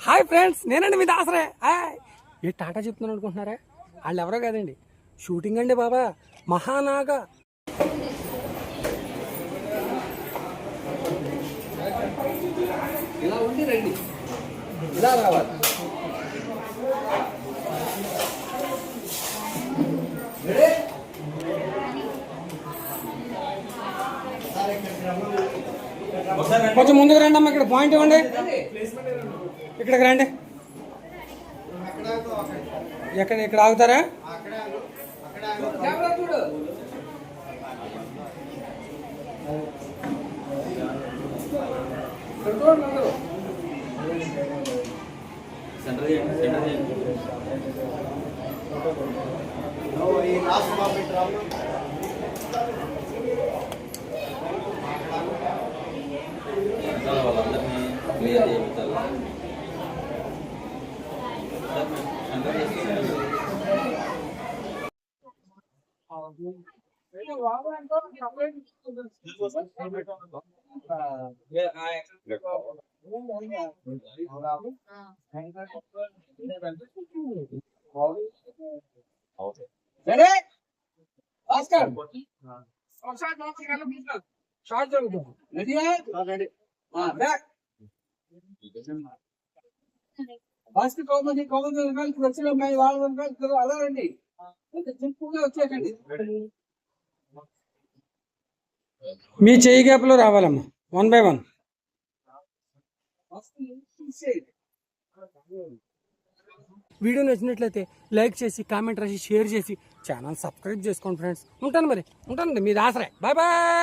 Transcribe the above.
Hi friends, నేనండి మీ దాసరే. Hi. ఏ టాటా చెప్తున్నాను అనుకుంటున్నారా? వాళ్ళు ఎవరో కాదండి, షూటింగ్ అండి బాబా, మహానాగా. ఇలా ఉండి రండి, ఇలా రావాలి. కొంచెం ముందుకు రండి అమ్మ, ఇక్కడ పాయింట్ ఇవ్వండి, ఇక్కడికి రండి. ఇక్కడ ఆగుతారా? వాళ్ళందరినీ క్లియర్ చేయించాలి. షార్ట్ జరుగుతుంది. అలా రండి, సింపుల్గా వచ్చేయండి. మీ చెయ్యి గ్యాప్లో రావాలమ్మా, 1 by 1. వీడియో నచ్చినట్లయితే లైక్ చేసి, కామెంట్ రాసి, షేర్ చేసి, ఛానల్ సబ్స్క్రైబ్ చేసుకోండి ఫ్రెండ్స్. ఉంటాను మరి, ఉంటానండి మీ దాసరే. Bye bye.